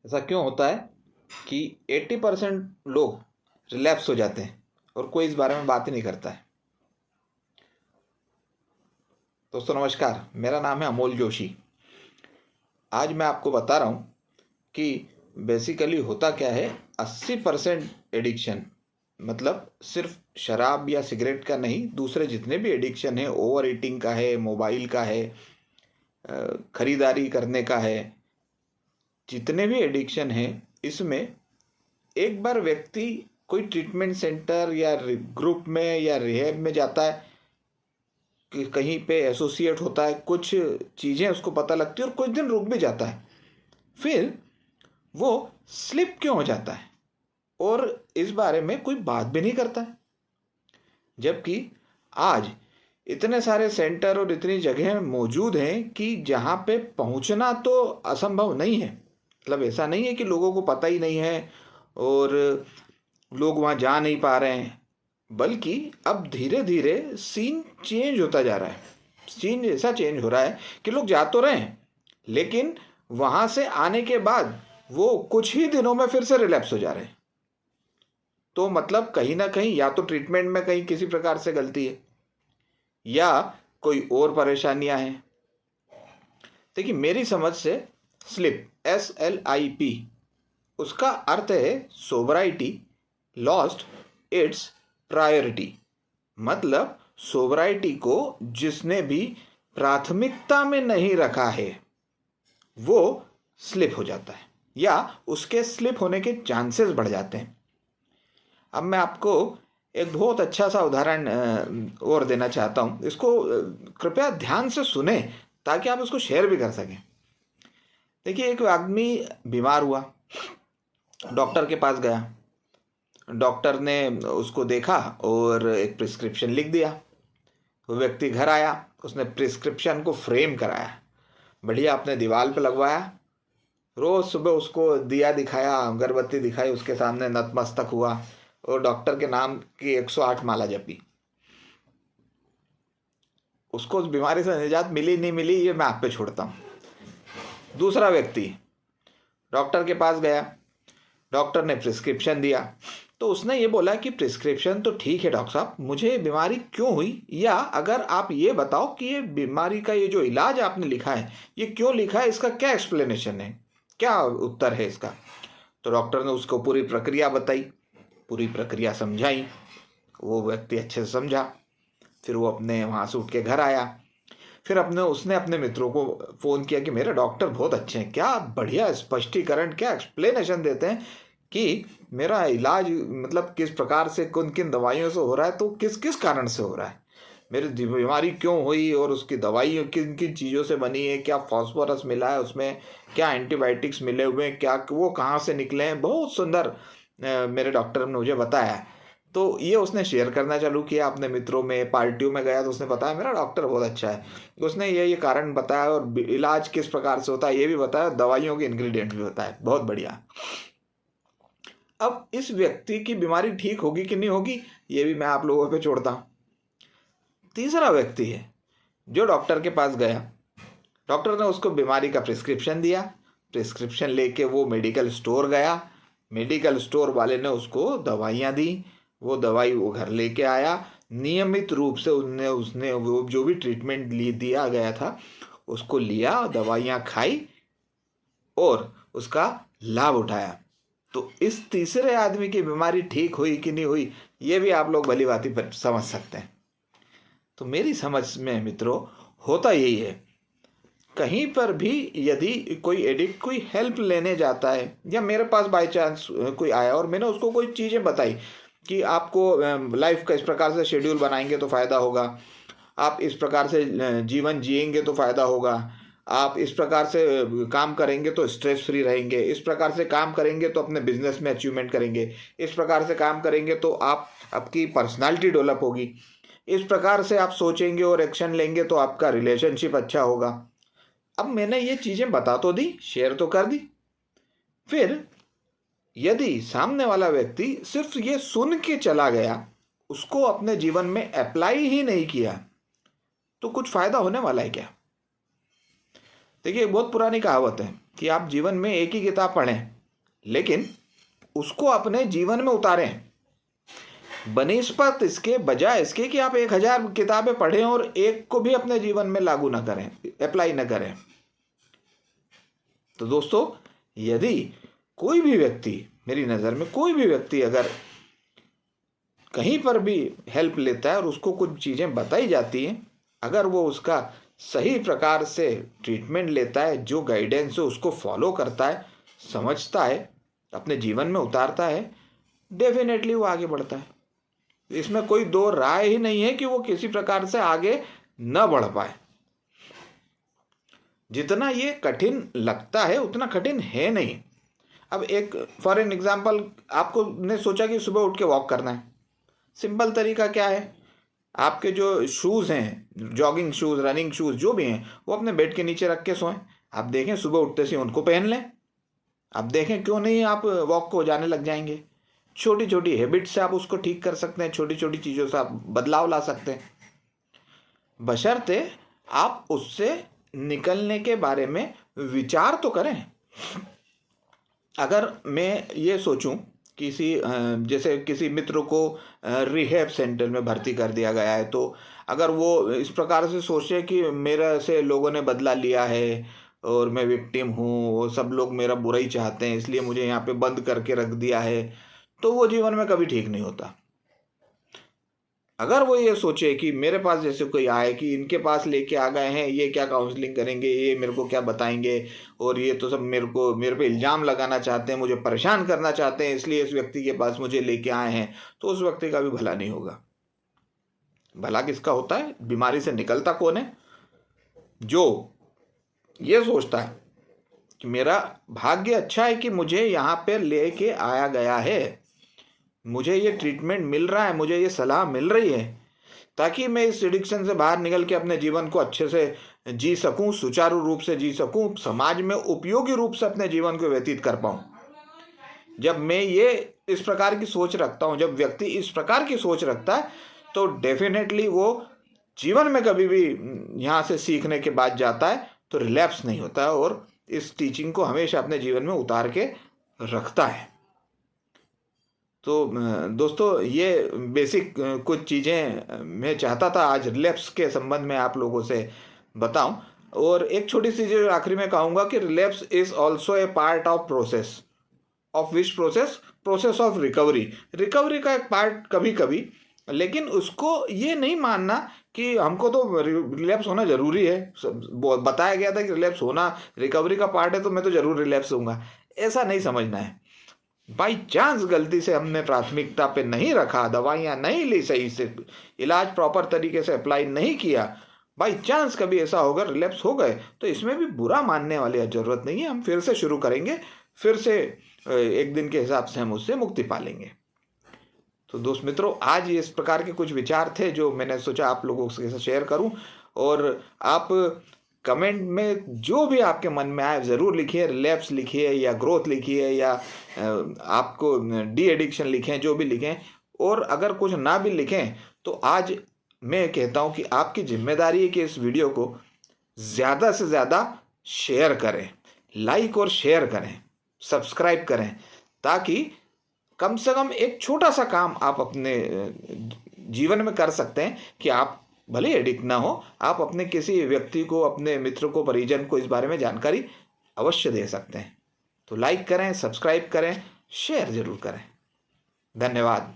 ऐसा क्यों होता है कि 80% लोग रिलैप्स हो जाते हैं और कोई इस बारे में बात ही नहीं करता है। दोस्तों नमस्कार, मेरा नाम है अमोल जोशी। आज मैं आपको बता रहा हूँ कि बेसिकली होता क्या है। 80% एडिक्शन मतलब सिर्फ शराब या सिगरेट का नहीं, दूसरे जितने भी एडिक्शन है, ओवर ईटिंग का है, मोबाइल का है, खरीदारी करने का है, जितने भी एडिक्शन है, इसमें एक बार व्यक्ति कोई ट्रीटमेंट सेंटर या ग्रुप में या रिहैब में जाता है कि कहीं पे एसोसिएट होता है, कुछ चीज़ें उसको पता लगती है और कुछ दिन रुक भी जाता है, फिर वो स्लिप क्यों हो जाता है और इस बारे में कोई बात भी नहीं करता है। जबकि आज इतने सारे सेंटर और इतनी जगह मौजूद हैं कि जहाँ पे पहुँचना तो असंभव नहीं है। मतलब ऐसा नहीं है कि लोगों को पता ही नहीं है और लोग वहाँ जा नहीं पा रहे हैं, बल्कि अब धीरे धीरे सीन चेंज होता जा रहा है। सीन ऐसा चेंज हो रहा है कि लोग जा तो रहे हैं, लेकिन वहाँ से आने के बाद वो कुछ ही दिनों में फिर से रिलैप्स हो जा रहे हैं। तो मतलब कहीं ना कहीं या तो ट्रीटमेंट में कहीं किसी प्रकार से गलती है या कोई और परेशानियां हैं। देखिए, मेरी समझ से स्लिप SLIP उसका अर्थ है सोबराइटी लॉस्ट इट्स प्रायोरिटी। मतलब सोबराइटी को जिसने भी प्राथमिकता में नहीं रखा है वो स्लिप हो जाता है या उसके स्लिप होने के चांसेस बढ़ जाते हैं। अब मैं आपको एक बहुत अच्छा सा उदाहरण और देना चाहता हूँ। इसको कृपया ध्यान से सुने ताकि आप इसको शेयर भी कर सकें। देखिए, एक आदमी बीमार हुआ, डॉक्टर के पास गया, डॉक्टर ने उसको देखा और एक प्रिस्क्रिप्शन लिख दिया। वो व्यक्ति घर आया, उसने प्रिस्क्रिप्शन को फ्रेम कराया, बढ़िया अपने दीवार पे लगवाया, रोज सुबह उसको दिया दिखाया, अगरबत्ती दिखाई, उसके सामने नतमस्तक हुआ और डॉक्टर के नाम की 108 माला जपी। उसको उस बीमारी से निजात मिली नहीं मिली ये मैं आप पे छोड़ता हूँ। दूसरा व्यक्ति डॉक्टर के पास गया, डॉक्टर ने प्रिस्क्रिप्शन दिया, तो उसने ये बोला कि प्रिस्क्रिप्शन तो ठीक है डॉक्टर साहब, मुझे बीमारी क्यों हुई, या अगर आप ये बताओ कि ये बीमारी का ये जो इलाज आपने लिखा है ये क्यों लिखा है, इसका क्या एक्सप्लेनेशन है, क्या उत्तर है इसका। तो डॉक्टर ने उसको पूरी प्रक्रिया बताई, पूरी प्रक्रिया समझाई, वो व्यक्ति अच्छे से समझा। फिर वो अपने वहाँ से उठ के घर आया, फिर उसने अपने मित्रों को फ़ोन किया कि मेरे डॉक्टर बहुत अच्छे हैं, क्या बढ़िया स्पष्टीकरण, क्या एक्सप्लेनेशन देते हैं कि मेरा इलाज मतलब किस प्रकार से किन किन दवाइयों से हो रहा है, तो किस किस कारण से हो रहा है, मेरी बीमारी क्यों हुई और उसकी दवाई किन किन चीज़ों से बनी है, क्या फॉस्फोरस मिला है उसमें, क्या एंटीबायोटिक्स मिले हुए हैं, क्या वो कहाँ से निकले हैं, बहुत सुंदर मेरे डॉक्टर ने मुझे बताया। तो ये उसने शेयर करना चालू किया अपने मित्रों में, पार्टियों में गया तो उसने बताया मेरा डॉक्टर बहुत अच्छा है, उसने ये कारण बताया और इलाज किस प्रकार से होता है ये भी बताया, दवाइयों के इंग्रेडिएंट भी बताया, बहुत बढ़िया। अब इस व्यक्ति की बीमारी ठीक होगी कि नहीं होगी ये भी मैं आप लोगों पे छोड़ता हूँ। तीसरा व्यक्ति है जो डॉक्टर के पास गया, डॉक्टर ने उसको बीमारी का प्रिस्क्रिप्शन दिया, प्रिस्क्रिप्शन लेके वो मेडिकल स्टोर गया, मेडिकल स्टोर वाले ने उसको दवाइयाँ दी, वो दवाई वो घर लेके आया, नियमित रूप से उसने वो जो भी ट्रीटमेंट दिया गया था उसको लिया, दवाइयाँ खाई और उसका लाभ उठाया। तो इस तीसरे आदमी की बीमारी ठीक हुई कि नहीं हुई ये भी आप लोग भली भांति समझ सकते हैं। तो मेरी समझ में मित्रों होता यही है, कहीं पर भी यदि कोई एडिक्ट कोई हेल्प लेने जाता है या मेरे पास बाय चांस कोई आया और मैंने उसको कोई चीज़ें बताई कि आपको लाइफ का इस प्रकार से शेड्यूल बनाएंगे तो फ़ायदा होगा, आप इस प्रकार से जीवन जिएंगे तो फ़ायदा होगा, आप इस प्रकार से काम करेंगे तो स्ट्रेस फ्री रहेंगे, इस प्रकार से काम करेंगे तो अपने बिजनेस में अचीवमेंट करेंगे, इस प्रकार से काम करेंगे तो आपकी पर्सनालिटी डेवलप होगी, इस प्रकार से आप सोचेंगे और एक्शन लेंगे तो आपका रिलेशनशिप अच्छा होगा। अब मैंने ये चीज़ें बता तो दी, शेयर तो कर दी, फिर यदि सामने वाला व्यक्ति सिर्फ ये सुन के चला गया, उसको अपने जीवन में अप्लाई ही नहीं किया, तो कुछ फायदा होने वाला है क्या? देखिए, एक बहुत पुरानी कहावत है कि आप जीवन में एक ही किताब पढ़ें लेकिन उसको अपने जीवन में उतारें, बनिस्पत इसके बजाय इसके कि आप 1000 किताबें पढ़ें और एक को भी अपने जीवन में लागू ना करें, अप्लाई ना करें। तो दोस्तों, यदि कोई भी व्यक्ति, मेरी नज़र में कोई भी व्यक्ति अगर कहीं पर भी हेल्प लेता है और उसको कुछ चीज़ें बताई जाती हैं, अगर वो उसका सही प्रकार से ट्रीटमेंट लेता है, जो गाइडेंस है उसको फॉलो करता है, समझता है, अपने जीवन में उतारता है, डेफिनेटली वो आगे बढ़ता है। इसमें कोई दो राय ही नहीं है कि वो किसी प्रकार से आगे न बढ़ पाए। जितना ये कठिन लगता है उतना कठिन है नहीं। अब एक फॉर एन एग्जाम्पल, आपको ने सोचा कि सुबह उठ के वॉक करना है। सिंपल तरीका क्या है, आपके जो शूज़ हैं, जॉगिंग शूज़, रनिंग शूज़ जो भी हैं, वो अपने बेड के नीचे रख के सोएं। आप देखें सुबह उठते से उनको पहन लें। आप देखें क्यों नहीं आप वॉक को जाने लग जाएंगे। छोटी छोटी हैबिट से आप उसको ठीक कर सकते हैं, छोटी छोटी चीज़ों से आप बदलाव ला सकते हैं, बशर्ते आप उससे निकलने के बारे में विचार तो करें। अगर मैं ये सोचूं किसी जैसे किसी मित्र को रिहैब सेंटर में भर्ती कर दिया गया है, तो अगर वो इस प्रकार से सोचे कि मेरे से लोगों ने बदला लिया है और मैं विक्टिम हूँ, वो सब लोग मेरा बुरा ही चाहते हैं इसलिए मुझे यहाँ पे बंद करके रख दिया है, तो वो जीवन में कभी ठीक नहीं होता। अगर वो ये सोचे कि मेरे पास जैसे कोई आए कि इनके पास लेके आ गए हैं, ये क्या काउंसलिंग करेंगे, ये मेरे को क्या बताएंगे, और ये तो सब मेरे पे इल्ज़ाम लगाना चाहते हैं, मुझे परेशान करना चाहते हैं, इसलिए इस व्यक्ति के पास मुझे लेके आए हैं, तो उस व्यक्ति का भी भला नहीं होगा। भला किसका होता है? बीमारी से निकलता कौन है? जो ये सोचता है कि मेरा भाग्य अच्छा है कि मुझे यहाँ पे लेके आया गया है, मुझे ये ट्रीटमेंट मिल रहा है, मुझे ये सलाह मिल रही है, ताकि मैं इस एडिक्शन से बाहर निकल के अपने जीवन को अच्छे से जी सकूं, सुचारू रूप से जी सकूं, समाज में उपयोगी रूप से अपने जीवन को व्यतीत कर पाऊं। जब मैं ये इस प्रकार की सोच रखता हूं, जब व्यक्ति इस प्रकार की सोच रखता है, तो डेफिनेटली वो जीवन में कभी भी यहाँ से सीखने के बाद जाता है तो रिलैप्स नहीं होता है और इस टीचिंग को हमेशा अपने जीवन में उतार के रखता है। तो दोस्तों, ये बेसिक कुछ चीज़ें मैं चाहता था आज रिलैप्स के संबंध में आप लोगों से बताऊं। और एक छोटी सी चीज़ आखिरी में कहूँगा कि relapse is also a part of process of which process of recovery का एक पार्ट कभी कभी, लेकिन उसको ये नहीं मानना कि हमको तो रिलैप्स होना ज़रूरी है। बताया गया था कि रिलैप्स होना रिकवरी का पार्ट है तो मैं तो ज़रूर रिलैप्स होऊंगा, ऐसा नहीं समझना है। बाई चांस गलती से हमने प्राथमिकता पे नहीं रखा, दवाइयाँ नहीं ली, सही से इलाज प्रॉपर तरीके से अप्लाई नहीं किया, बाई चांस कभी ऐसा होगा रिलैप्स हो गए, तो इसमें भी बुरा मानने वाली ज़रूरत नहीं है। हम फिर से शुरू करेंगे, फिर से एक दिन के हिसाब से हम उससे मुक्ति पालेंगे। तो दोस्त मित्रों, आज ये इस प्रकार के कुछ विचार थे जो मैंने सोचा आप लोगों के साथ शेयर करूं। और आप कमेंट में जो भी आपके मन में आए ज़रूर लिखिए, रिलैप्स लिखिए या ग्रोथ लिखिए या आपको डी एडिक्शन लिखें, जो भी लिखें। और अगर कुछ ना भी लिखें तो आज मैं कहता हूं कि आपकी जिम्मेदारी है कि इस वीडियो को ज़्यादा से ज़्यादा शेयर करें, लाइक और शेयर करें, सब्सक्राइब करें, ताकि कम से कम एक छोटा सा काम आप अपने जीवन में कर सकते हैं कि आप भले एडिक्ट ना हो, आप अपने किसी व्यक्ति को, अपने मित्र को, परिजन को इस बारे में जानकारी अवश्य दे सकते हैं। तो लाइक करें, सब्सक्राइब करें, शेयर जरूर करें। धन्यवाद।